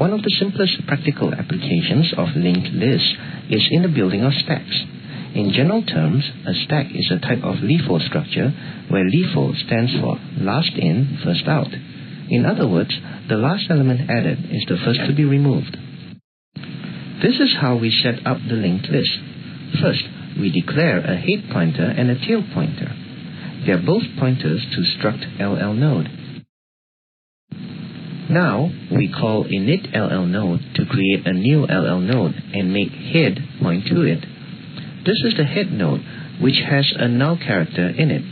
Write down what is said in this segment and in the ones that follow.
One of the simplest practical applications of linked lists is in the building of stacks. In general terms, a stack is a type of LIFO structure where LIFO stands for last in, first out. In other words, the last element added is the first to be removed. This is how we set up the linked list. First, we declare a head pointer and a tail pointer. They are both pointers to struct LL node. Now, we call init LL node to create a new LL node and make head point to it. This is the head node, which has a null character in it.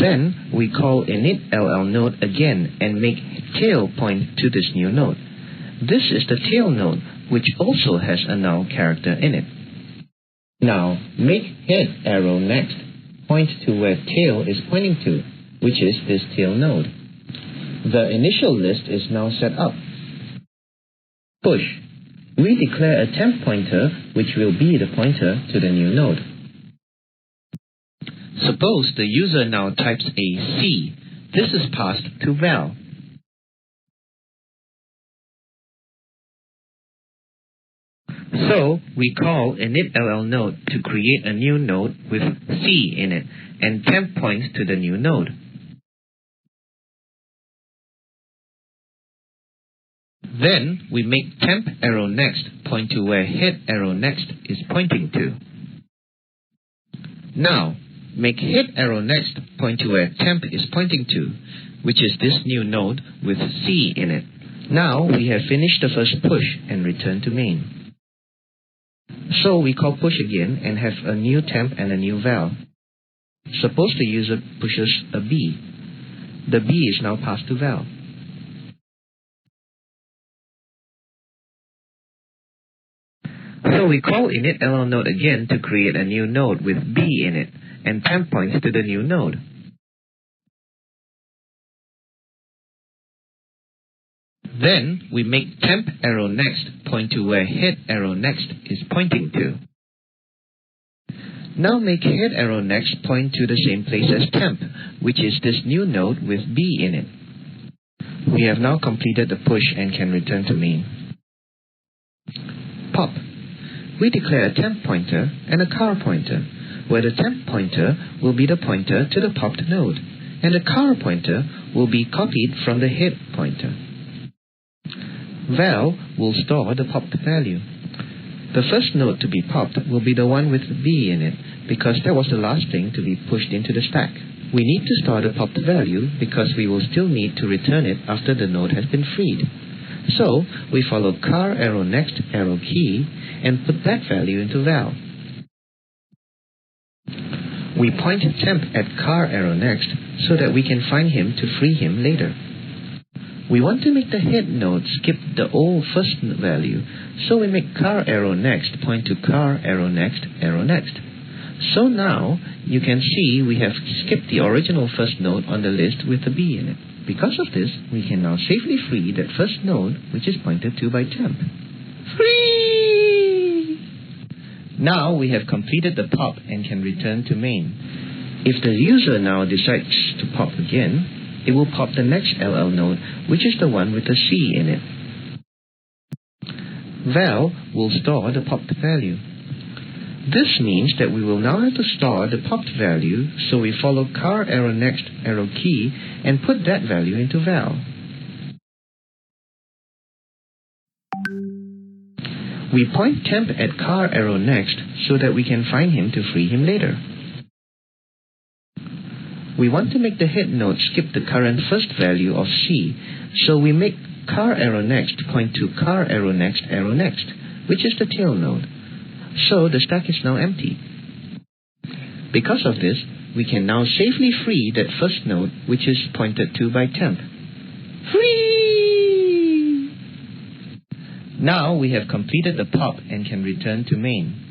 Then, we call init LL node again and make tail point to this new node. This is the tail node, which also has a null character in it. Now, make head arrow next point to where tail is pointing to, which is this tail node. The initial list is now set up. Push. We declare a temp pointer, which will be the pointer to the new node. Suppose the user now types a C. This is passed to val. So, we call init LL node to create a new node with C in it and temp points to the new node. Then, we make temp arrow next point to where head arrow next is pointing to. Now, make head arrow next point to where temp is pointing to, which is this new node with C in it. Now, we have finished the first push and return to main. So, we call push again and have a new temp and a new val. Suppose the user pushes a B. The B is now passed to val. So we call init LL node again to create a new node with B in it and temp points to the new node. Then we make temp arrow next point to where head arrow next is pointing to. Now make head arrow next point to the same place as temp, which is this new node with B in it. We have now completed the push and can return to main. Pop. We declare a temp pointer and a car pointer, where the temp pointer will be the pointer to the popped node, and the car pointer will be copied from the head pointer. Val will store the popped value. The first node to be popped will be the one with B in it, because that was the last thing to be pushed into the stack. We need to store the popped value because we will still need to return it after the node has been freed. So, we follow car arrow next arrow key and put that value into val. We point temp at car arrow next so that we can find him to free him later. We want to make the head node skip the old first value, so we make car arrow next point to car arrow next arrow next. So now, you can see we have skipped the original first node on the list with the B in it. Because of this, we can now safely free that first node, which is pointed to by temp. Free! Now we have completed the pop and can return to main. If the user now decides to pop again, it will pop the next LL node, which is the one with the C in it. Val will store the popped value. This means that we will now have to store the popped value, so we follow car arrow next arrow key and put that value into val. We point temp at car arrow next so that we can find him to free him later. We want to make the head node skip the current first value of C, so we make car arrow next point to car arrow next, which is the tail node. So the stack is now empty. Because of this, we can now safely free that first node, which is pointed to by temp. Free! Now we have completed the pop and can return to main.